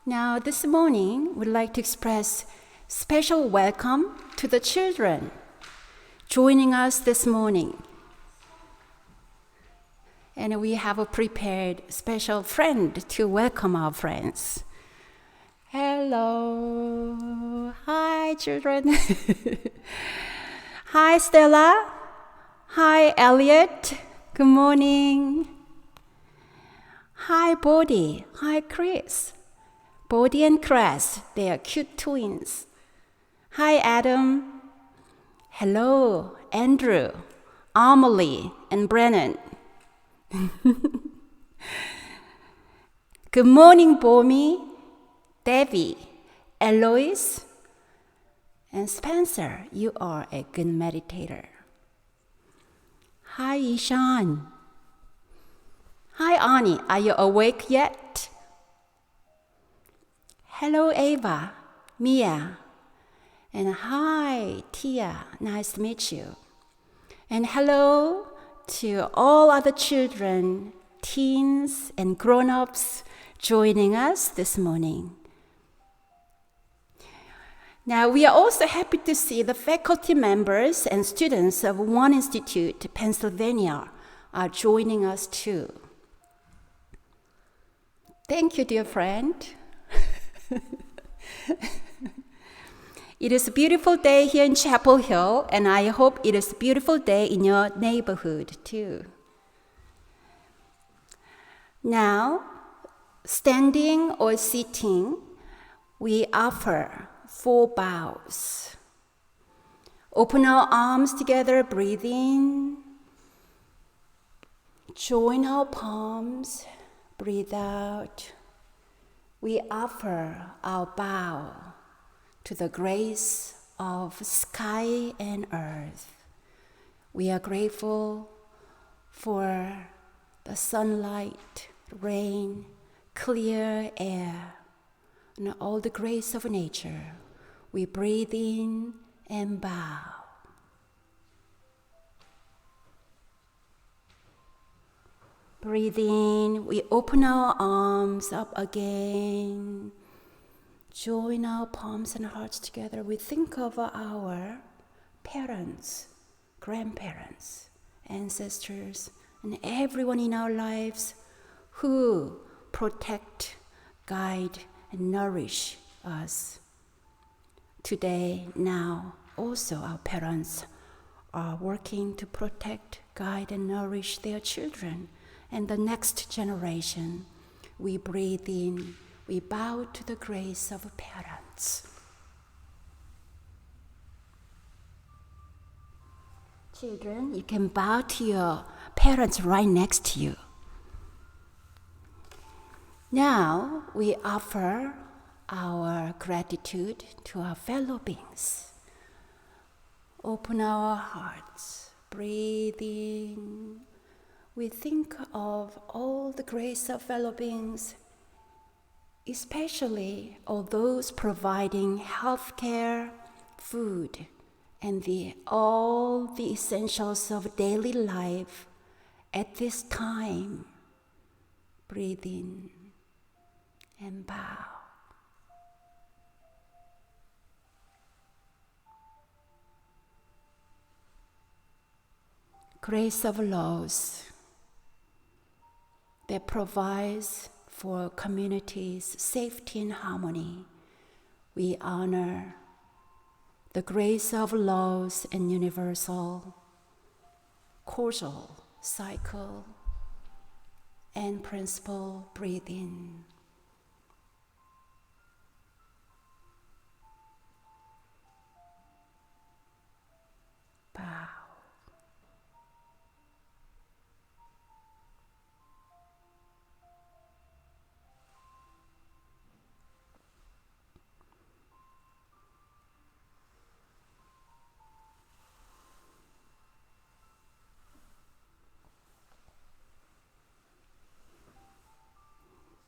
Now, this morning, we'd like to express special welcome to the children joining us this morning. And we have prepared special friend to welcome our friends. Hello. Hi, children. Hi, Stella. Hi, Elliot. Good morning. Hi, Bodhi. Hi, Chris. Bodhi and Chris, they are cute twins. Hi, Adam. Hello, Andrew, Amelie, and Brennan. Good morning, Bomi, Debbie, Eloise, and Spencer. You are a good meditator. Hi, Ishan. Hi, Ani. Are you awake yet? Hello, Ava, Mia, and hi, Tia. Nice to meet you. And hello to all other children, teens, and grown-ups joining us this morning. Now, we are also happy to see the faculty members and students of One Institute, Pennsylvania, are joining us too. Thank you, dear friend. It is a beautiful day here in Chapel Hill, and I hope it is a beautiful day in your neighborhood too. Now, standing or sitting, we offer 4 bows. Open our arms together, breathe in. Join our palms, breathe out. We offer our bow to the grace of sky and earth. We are grateful for the sunlight, rain, clear air, and all the grace of nature. We breathe in and bow. Breathe in, we open our arms up again. Join our palms and hearts together. We think of our parents, grandparents, ancestors, and everyone in our lives who protect, guide, and nourish us. Today, now, also our parents are working to protect, guide, and nourish their children and the next generation. We breathe in, we bow to the grace of parents. Children, you can bow to your parents right next to you. Now, we offer our gratitude to our fellow beings. Open our hearts, breathe in. We think of all the grace of fellow beings, especially all those providing healthcare, food, and all the essentials of daily life at this time. Breathe in and bow. Grace of laws that provides for communities' safety and harmony. We honor the grace of laws and universal, causal cycle and principle. Breathe in. Bow.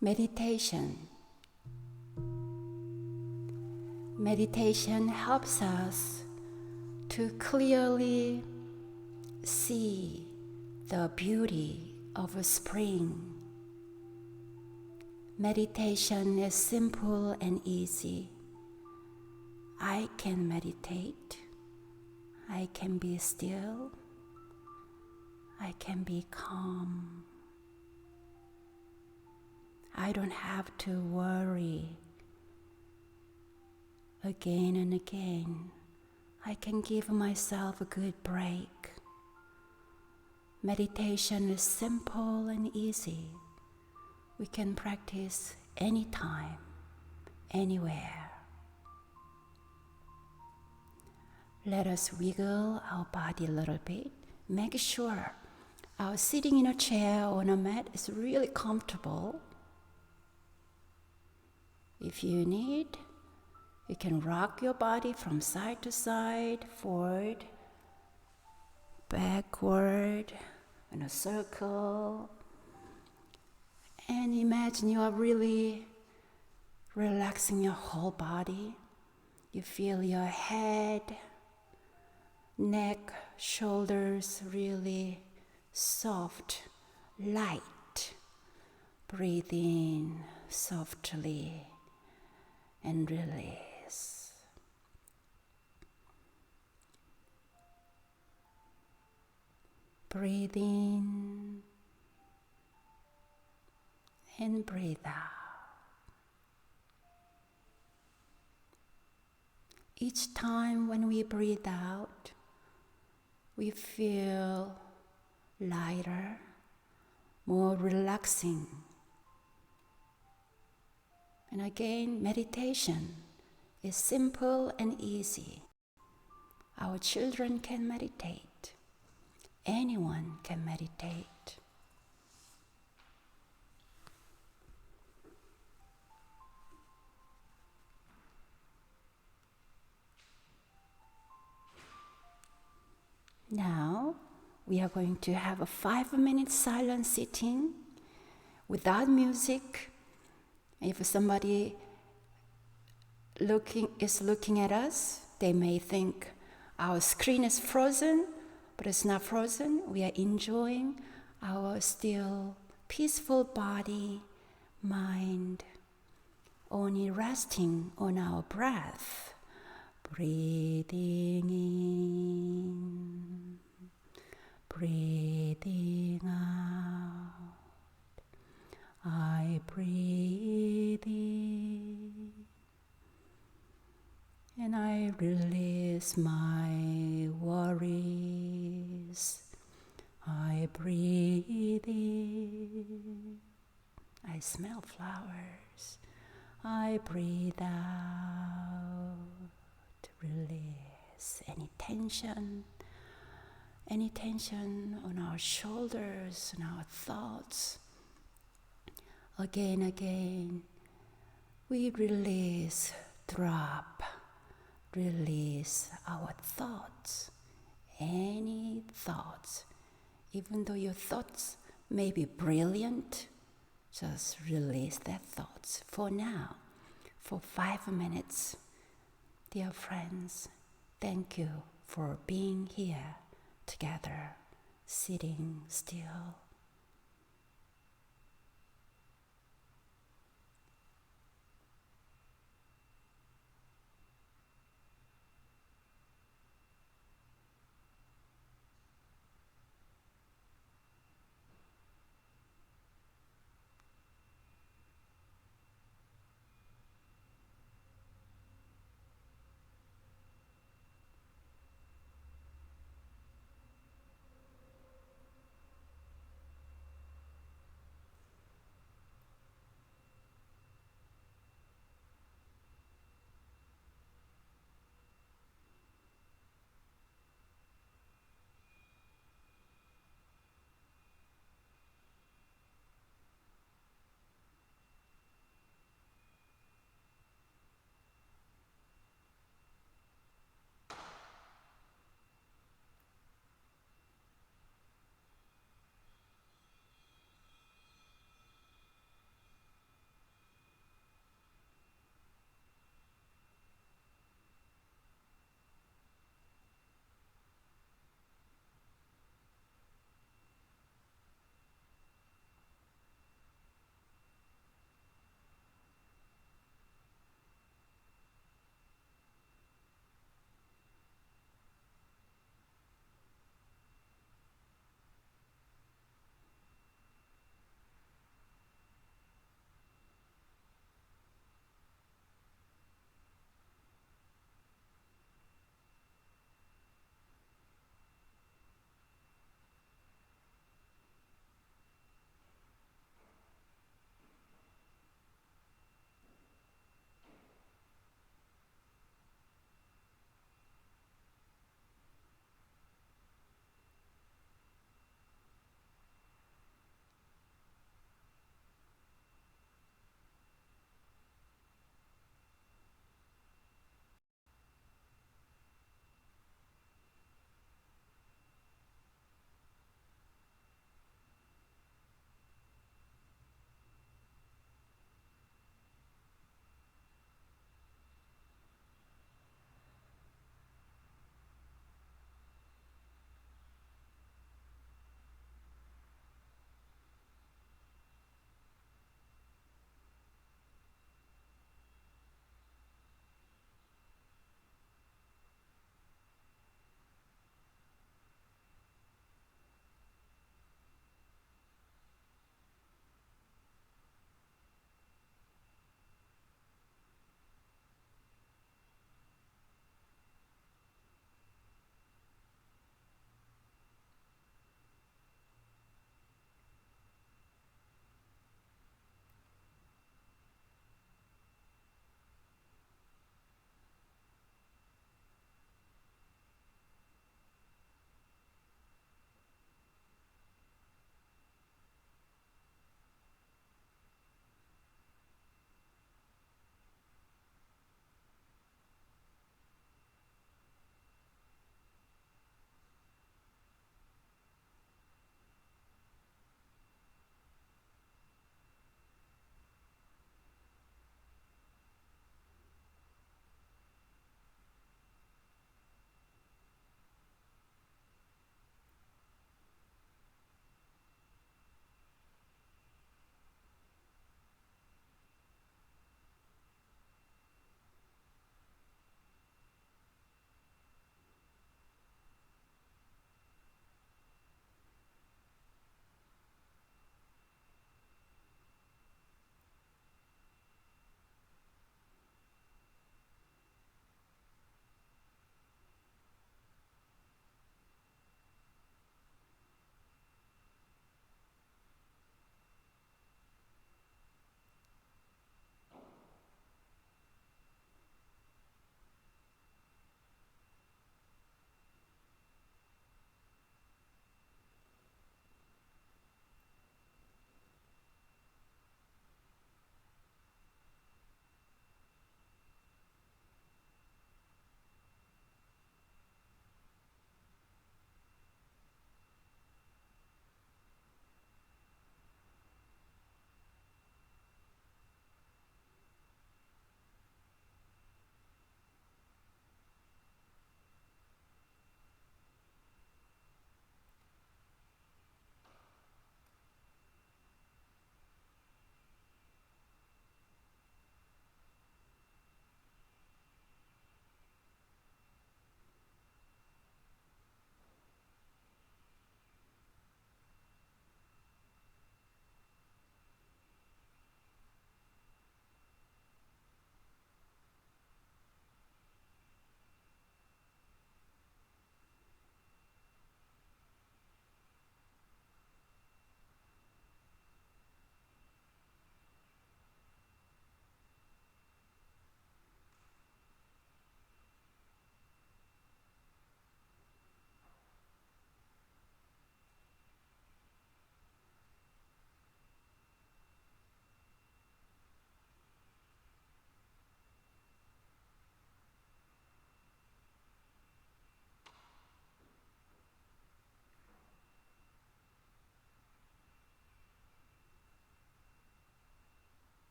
Meditation. Meditation helps us to clearly see the beauty of a spring, Meditation is simple and easy. I can meditate. I can be still. I can be calm. I don't have to worry again and again. I can give myself a good break. Meditation is simple and easy. We can practice anytime, anywhere. Let us wiggle our body a little bit. Make sure our sitting in a chair or on a mat is really comfortable. If you need, you can rock your body from side to side, forward, backward, in a circle. And imagine you are really relaxing your whole body. You feel your head, neck, shoulders really soft, light. Breathe in softly and release. Breathe in and breathe out. Each time when we breathe out, we feel lighter, more relaxing. And again, meditation is simple and easy. Our children can meditate. Anyone can meditate. Now, we are going to have a 5-minute silent sitting without music. If somebody is looking at us, they may think our screen is frozen, but it's not frozen. We are enjoying our still peaceful body, mind, only resting on our breath. Breathing in, breathing out. I breathe in and I release my worries. I breathe in. I smell flowers. I breathe out. Release any tension on our shoulders and our thoughts. Again, we release, drop, release our thoughts. Any thoughts, even though your thoughts may be brilliant, just release their thoughts for now, for 5 minutes. Dear friends, thank you for being here together, sitting still.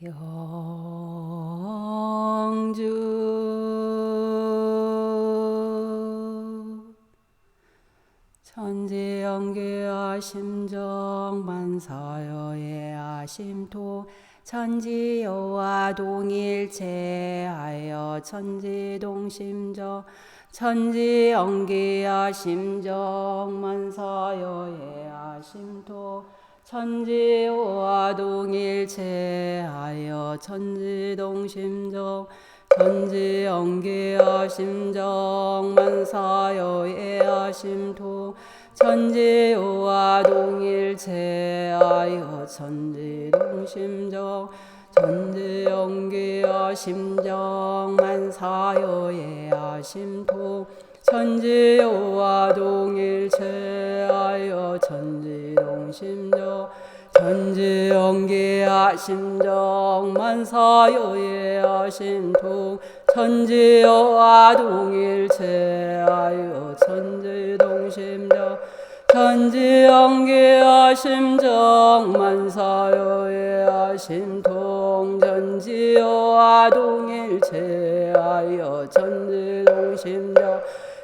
영주 천지연계와 심정만사여의 아심토 천지여와 동일체하여 천지동심저 천지연계와 심정만사여의 아심토 천지와 동일체하여 천지동심정 천지연계와 심정만사여의 아심토 천지와 동일체하여 천지동심정 천지연계와 심정만사여의 아심토 천지와 동일체하여 천지동심정 천지연계와 심정만사여의 아심토 천지와 동일체하여 천지동심정 천지연계와 심정만사여의 아심통 천지와 동일체하여 천지동심정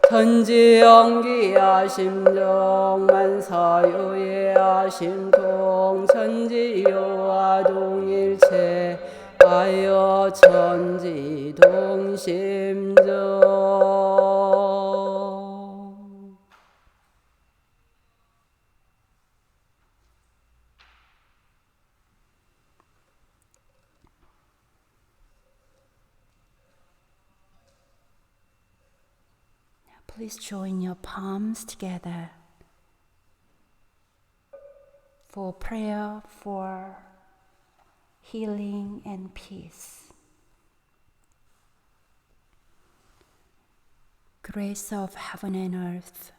천지연계와 심정만사여의 아심통 천지와 동일체하여 천지동심정. Please join your palms together for prayer for healing and peace. Grace of heaven and earth,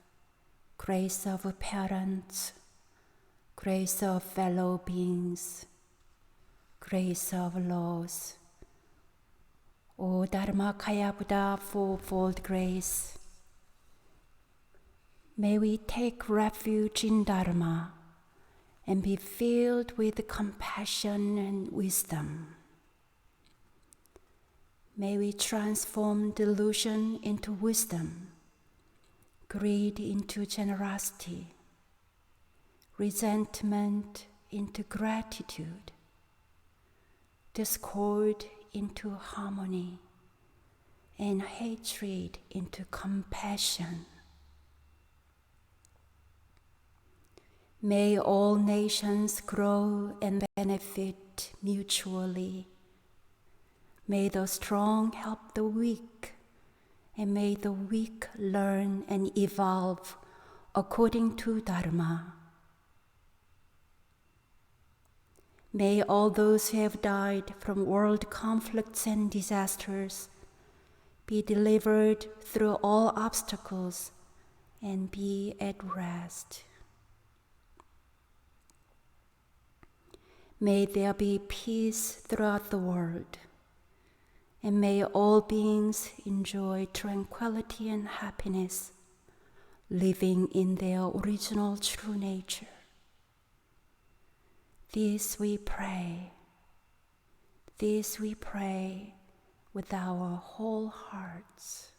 grace of parents, grace of fellow beings, grace of laws. O Dharmakaya Buddha, fourfold grace. May we take refuge in Dharma and be filled with compassion and wisdom. May we transform delusion into wisdom, greed into generosity, resentment into gratitude, discord into harmony, and hatred into compassion. May all nations grow and benefit mutually. May the strong help the weak, and may the weak learn and evolve according to Dharma. May all those who have died from world conflicts and disasters be delivered through all obstacles and be at rest. May there be peace throughout the world, and may all beings enjoy tranquility and happiness, living in their original true nature. This we pray with our whole hearts.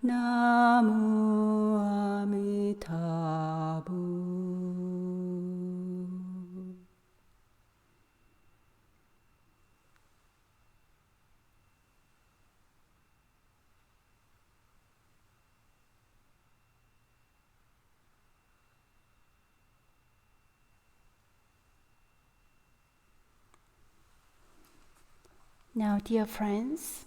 나무 아미타부. Now, dear friends,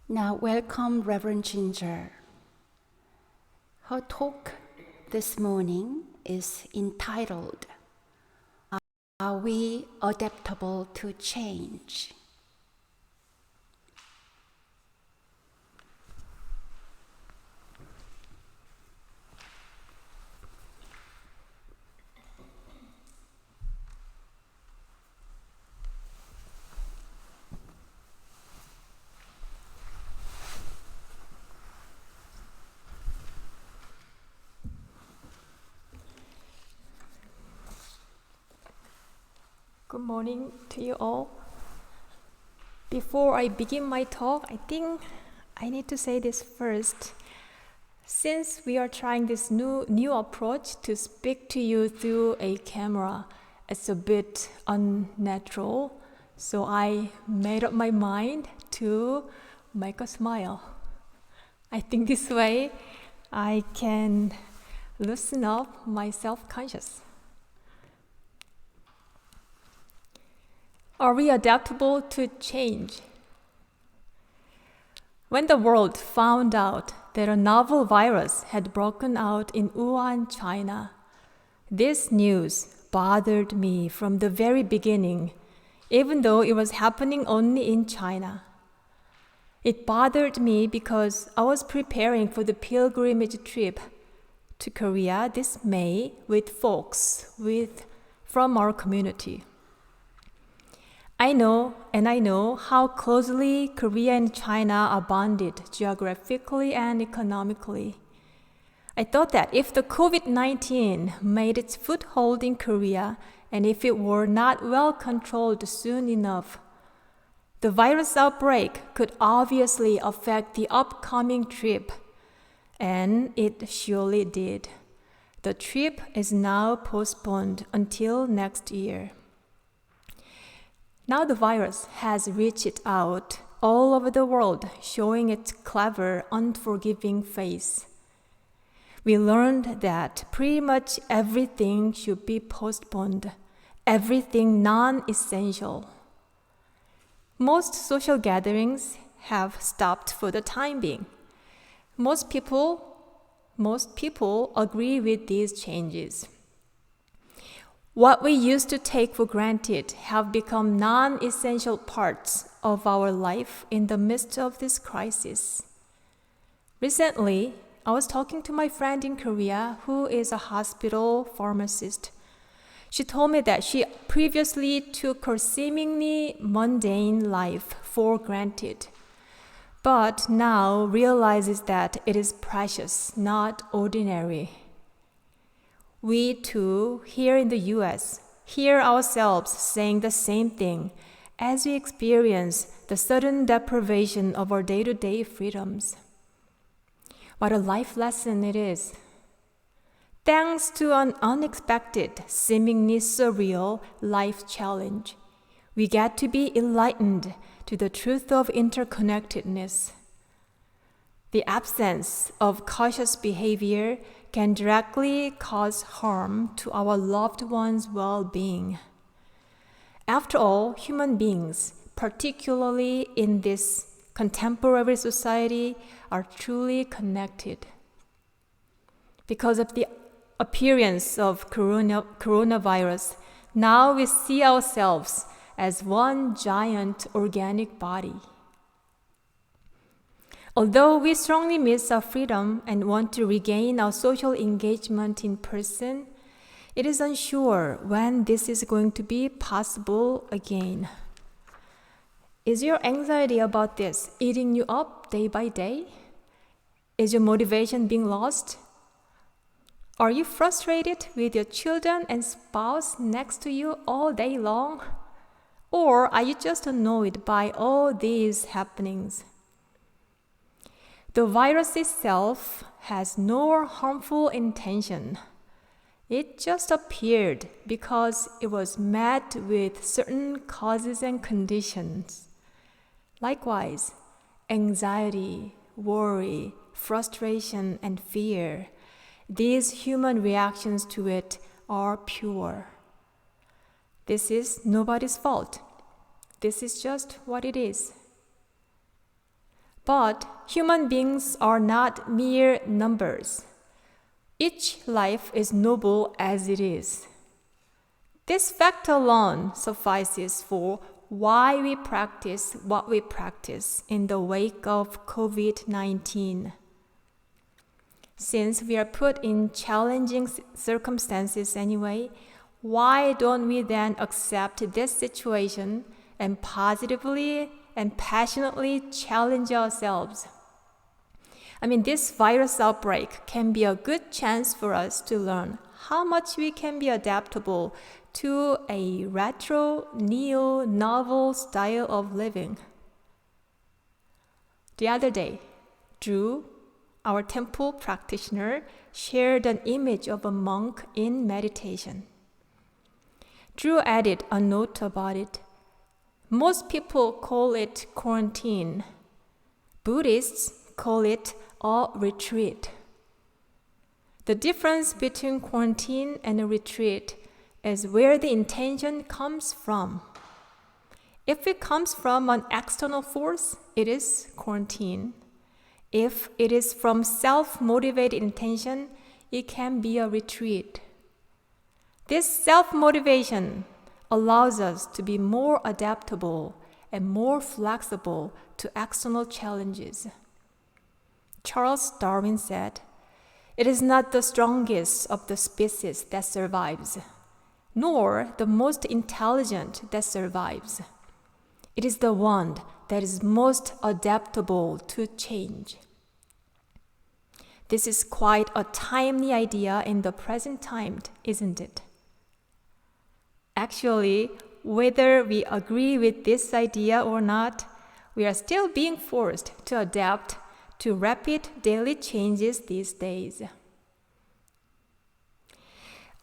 now welcome Reverend Ginger. Her talk this morning is entitled, Are We Adaptable to Change? Good morning to you all. Before I begin my talk, I think I need to say this first. Since we are trying this new approach to speak to you through a camera, it's a bit unnatural. So I made up my mind to make a smile. I think this way I can loosen up my self-conscious. Are we adaptable to change? When the world found out that a novel virus had broken out in Wuhan, China, this news bothered me from the very beginning, even though it was happening only in China. It bothered me because I was preparing for the pilgrimage trip to Korea this May with folks from our community. I know how closely Korea and China are bonded geographically and economically. I thought that if the COVID-19 made its foothold in Korea and if it were not well controlled soon enough, the virus outbreak could obviously affect the upcoming trip, and it surely did. The trip is now postponed until next year. Now the virus has reached out all over the world, showing its clever, unforgiving face. We learned that pretty much everything should be postponed, everything non-essential. Most social gatherings have stopped for the time being. Most people agree with these changes. What we used to take for granted have become non-essential parts of our life in the midst of this crisis. Recently, I was talking to my friend in Korea who is a hospital pharmacist. She told me that she previously took her seemingly mundane life for granted, but now realizes that it is precious, not ordinary. We too, here in the US, hear ourselves saying the same thing as we experience the sudden deprivation of our day-to-day freedoms. What a life lesson it is. Thanks to an unexpected, seemingly surreal life challenge, we get to be enlightened to the truth of interconnectedness. The absence of cautious behavior can directly cause harm to our loved ones' well-being. After all, human beings, particularly in this contemporary society, are truly connected. Because of the appearance of coronavirus, now we see ourselves as one giant organic body. Although we strongly miss our freedom and want to regain our social engagement in person, it is unsure when this is going to be possible again. Is your anxiety about this eating you up day by day? Is your motivation being lost? Are you frustrated with your children and spouse next to you all day long? Or are you just annoyed by all these happenings? The virus itself has no harmful intention. It just appeared because it was met with certain causes and conditions. Likewise, anxiety, worry, frustration, and fear, these human reactions to it are pure. This is nobody's fault. This is just what it is. But human beings are not mere numbers. Each life is noble as it is. This fact alone suffices for why we practice what we practice in the wake of COVID-19. Since we are put in challenging circumstances anyway, why don't we then accept this situation and positively and passionately challenge ourselves? This virus outbreak can be a good chance for us to learn how much we can be adaptable to a retro, neo-novel style of living. The other day, Drew, our temple practitioner, shared an image of a monk in meditation. Drew added a note about it. Most people call it quarantine. Buddhists call it a retreat. The difference between quarantine and a retreat is where the intention comes from. If it comes from an external force, it is quarantine. If it is from self-motivated intention, it can be a retreat. This self-motivation allows us to be more adaptable and more flexible to external challenges. Charles Darwin said, "It is not the strongest of the species that survives, nor the most intelligent that survives. It is the one that is most adaptable to change." This is quite a timely idea in the present time, isn't it? Actually, whether we agree with this idea or not, we are still being forced to adapt to rapid daily changes these days.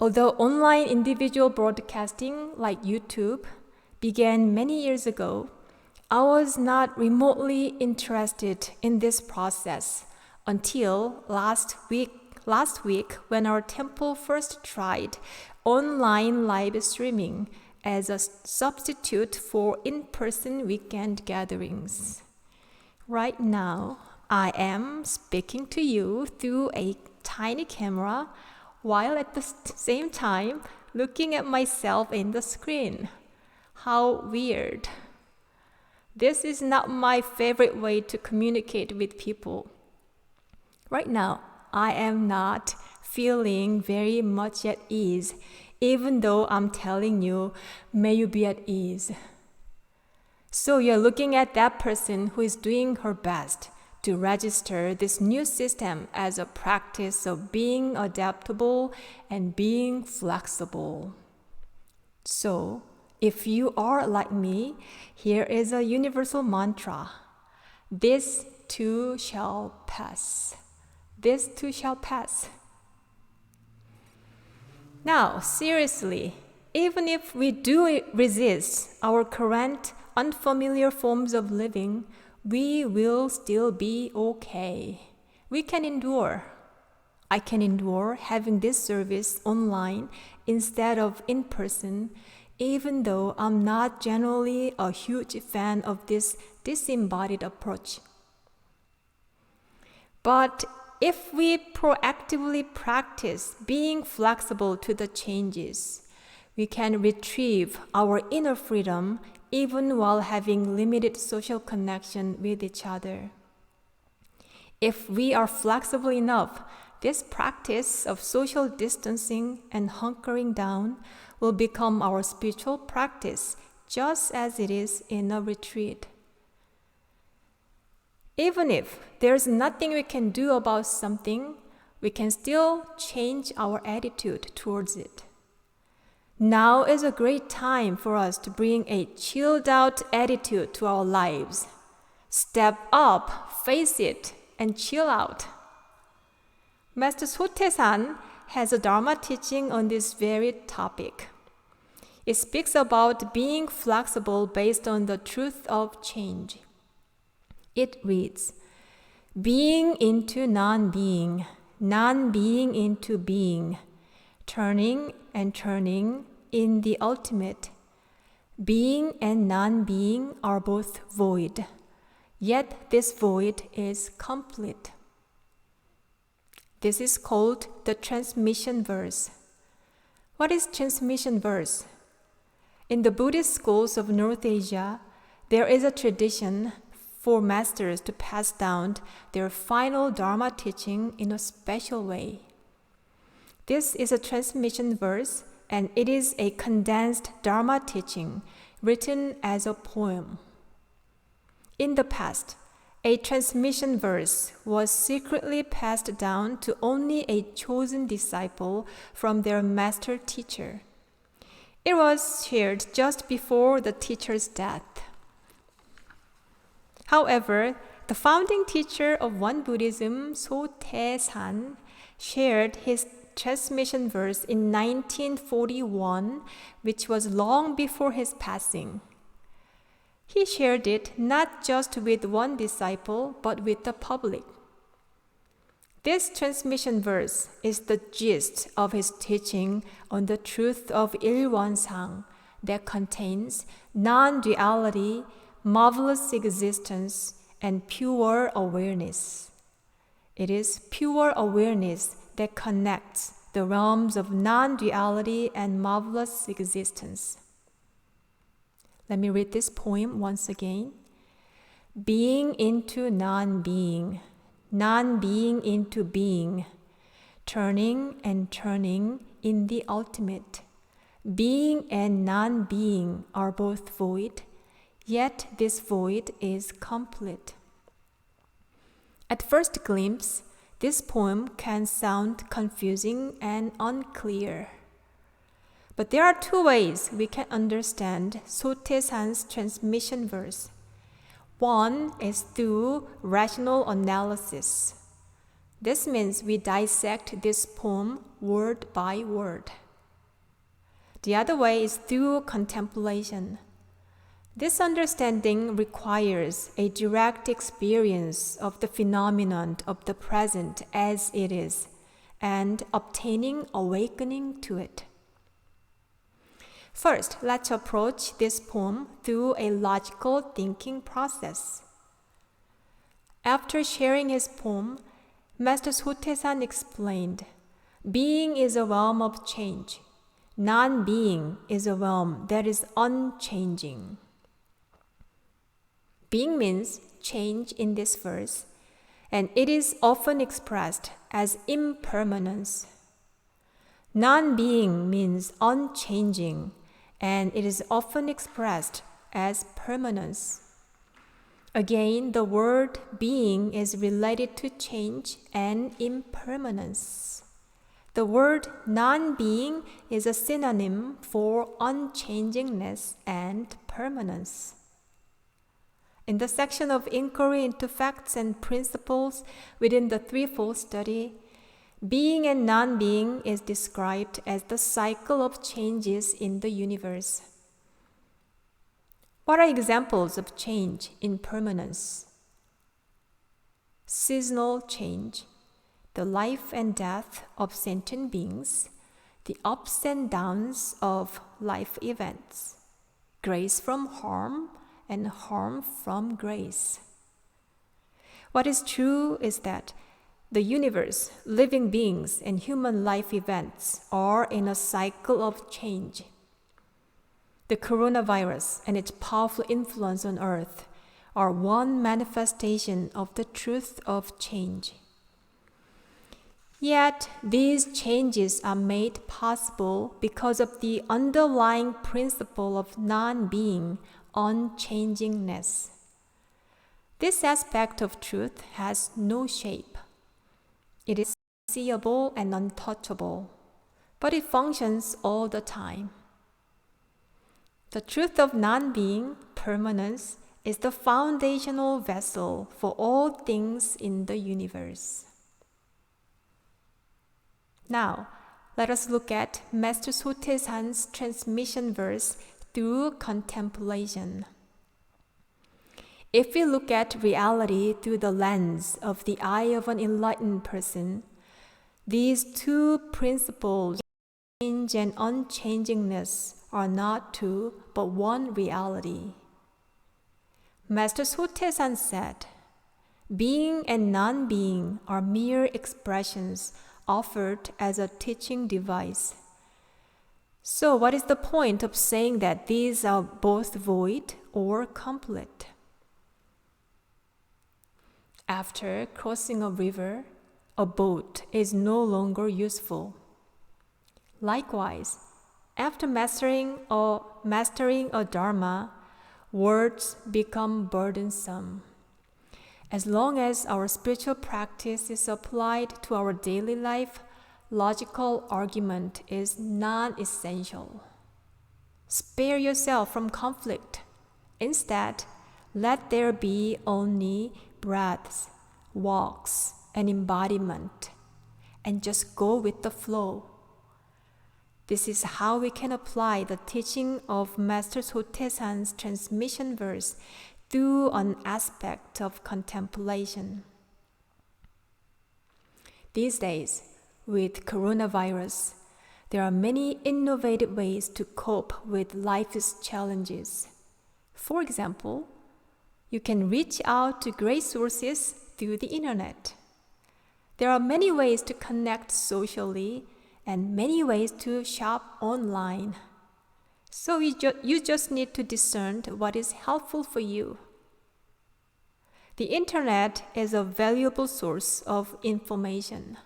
Although online individual broadcasting like YouTube began many years ago, I was not remotely interested in this process until last week when our temple first tried online live streaming as a substitute for in-person weekend gatherings. Right now, I am speaking to you through a tiny camera while at the same time looking at myself in the screen. How weird. This is not my favorite way to communicate with people. Right now, I am not feeling very much at ease, even though I'm telling you, may you be at ease. So you're looking at that person who is doing her best to register this new system as a practice of being adaptable and being flexible. So, if you are like me, here is a universal mantra. This too shall pass. This too shall pass. Now, seriously, even if we do resist our current unfamiliar forms of living, we will still be okay. We can endure. I can endure having this service online instead of in person, even though I'm not generally a huge fan of this disembodied approach. But if we proactively practice being flexible to the changes, we can retrieve our inner freedom even while having limited social connection with each other. If we are flexible enough, this practice of social distancing and hunkering down will become our spiritual practice, just as it is in a retreat. Even if there's nothing we can do about something, we can still change our attitude towards it. Now is a great time for us to bring a chilled out attitude to our lives. Step up, face it, and chill out. Master Sotaesan has a Dharma teaching on this very topic. It speaks about being flexible based on the truth of change. It reads, being into non-being, non-being into being, turning and turning in the ultimate. Being and non-being are both void, yet this void is complete. This is called the transmission verse. What is transmission verse? In the Buddhist schools of North Asia, there is a tradition for masters to pass down their final Dharma teaching in a special way. This is a transmission verse, and it is a condensed Dharma teaching written as a poem. In the past, a transmission verse was secretly passed down to only a chosen disciple from their master teacher. It was shared just before the teacher's death. However, the founding teacher of Won Buddhism, Sotaesan, shared his transmission verse in 1941, which was long before his passing. He shared it not just with one disciple, but with the public. This transmission verse is the gist of his teaching on the truth of 일원상 that contains non-duality, marvelous existence, and pure awareness. It is pure awareness that connects the realms of non-duality and marvelous existence. Let me read this poem once again. Being into non-being, non-being into being, turning and turning in the ultimate. Being and non-being are both void, yet this void is complete. At first glimpse, this poem can sound confusing and unclear. But there are two ways we can understand Sotaesan's transmission verse. One is through rational analysis. This means we dissect this poem word by word. The other way is through contemplation. This understanding requires a direct experience of the phenomenon of the present as it is, and obtaining awakening to it. First, let's approach this poem through a logical thinking process. After sharing his poem, Master Sotaesan explained, being is a realm of change. Non-being is a realm that is unchanging. Being means change in this verse, and it is often expressed as impermanence. Non-being means unchanging, and it is often expressed as permanence. Again, the word being is related to change and impermanence. The word non-being is a synonym for unchangingness and permanence. In the section of inquiry into facts and principles within the threefold study, being and non-being is described as the cycle of changes in the universe. What are examples of change in permanence? Seasonal change, the life and death of sentient beings, the ups and downs of life events, grace from harm, and harm from grace. What is true is that the universe, living beings, and human life events are in a cycle of change. The coronavirus and its powerful influence on Earth are one manifestation of the truth of change. Yet, these changes are made possible because of the underlying principle of non-being, unchangingness. This aspect of truth has no shape. It is seeable and untouchable, but it functions all the time. The truth of non-being, permanence, is the foundational vessel for all things in the universe. Now, let us look at Master Sotaesan's transmission verse through contemplation. If we look at reality through the lens of the eye of an enlightened person, these two principles, change and unchangingness, are not two but one reality. Master Sotaesan said, being and non-being are mere expressions offered as a teaching device. So what is the point of saying that these are both void or complete? After crossing a river, a boat is no longer useful. Likewise, after mastering a dharma, words become burdensome. As long as our spiritual practice is applied to our daily life, logical argument is non-essential. Spare yourself from conflict. Instead, let there be only breaths, walks, and embodiment, and just go with the flow. This is how we can apply the teaching of Master Sotaesan's transmission verse through an aspect of contemplation. These days, with coronavirus, there are many innovative ways to cope with life's challenges. For example, you can reach out to great sources through the internet. There are many ways to connect socially and many ways to shop online. So you just need to discern what is helpful for you. The internet is a valuable source of information.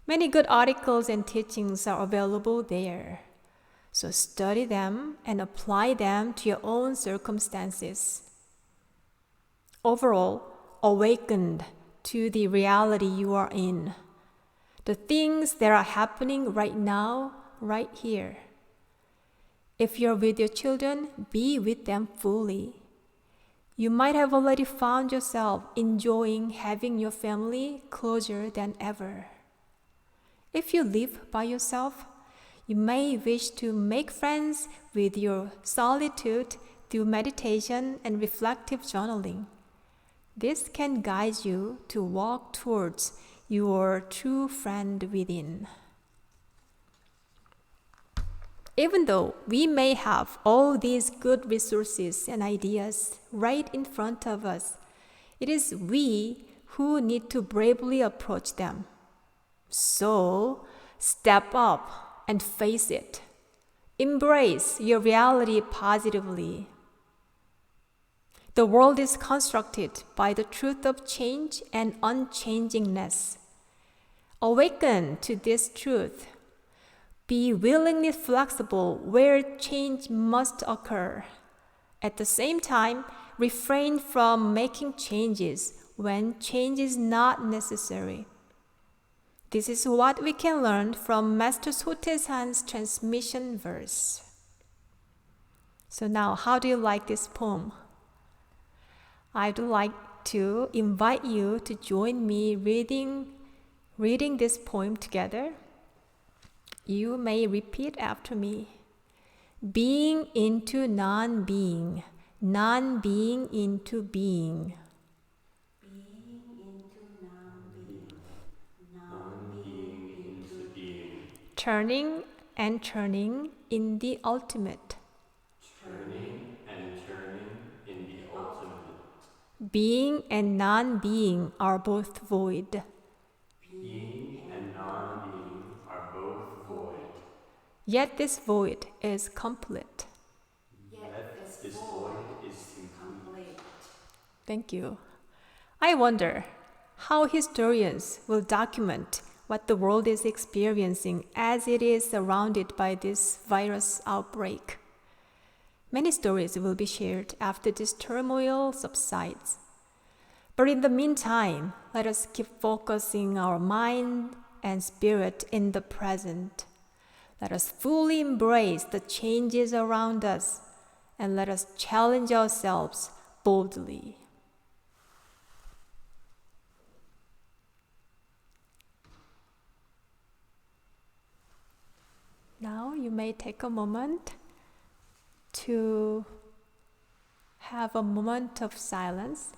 Many good articles and teachings are available there. So study them and apply them to your own circumstances. Overall, awakened to the reality you are in. The things that are happening right now, right here. If you're with your children, be with them fully. You might have already found yourself enjoying having your family closer than ever. If you live by yourself, you may wish to make friends with your solitude through meditation and reflective journaling. This can guide you to walk towards your true friend within. Even though we may have all these good resources and ideas right in front of us, it is we who need to bravely approach them. So, step up and face it. Embrace your reality positively. The world is constructed by the truth of change and unchangingness. Awaken to this truth. Be willingly flexible where change must occur. At the same time, refrain from making changes when change is not necessary. This is what we can learn from Master Sotaesan's transmission verse. So now, how do you like this poem? I'd like to invite you to join me reading this poem together. You may repeat after me. Being into non-being, non-being into being. Being into non-being, non-being into being. Turning and turning in the ultimate. Turning and turning in the ultimate. Being and non-being are both void. Being and non-being are both void. Yet this void is complete. Yet this void is complete. Thank you. I wonder how historians will document what the world is experiencing as it is surrounded by this virus outbreak. Many stories will be shared after this turmoil subsides. But in the meantime, let us keep focusing our mind and spirit in the present. Let us fully embrace the changes around us and let us challenge ourselves boldly. Now you may take a moment to have a moment of silence.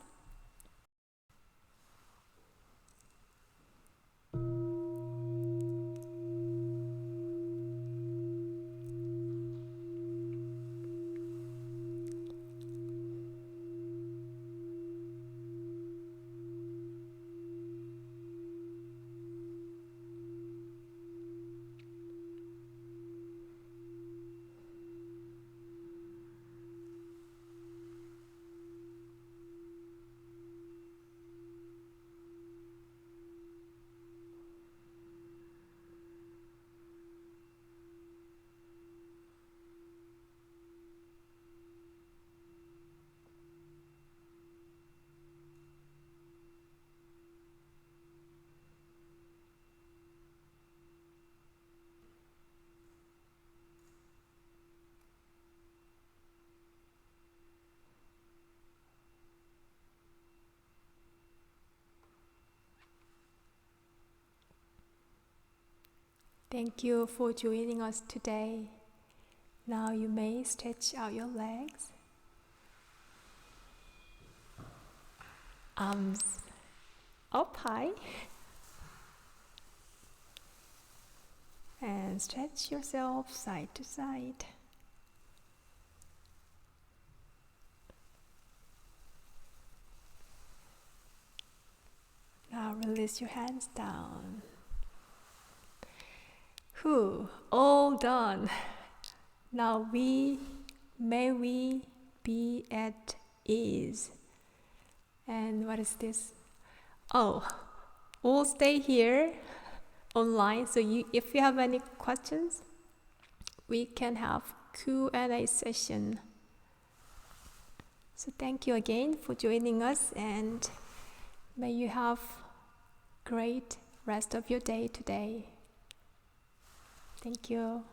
Thank you for joining us today. Now you may stretch out your legs, arms up high, and stretch yourself side to side. Now release your hands down. All done. Now may we be at ease. And what is this? We'll stay here online. So if you have any questions, we can have Q&A session. So thank you again for joining us, and may you have great rest of your day today. Thank you.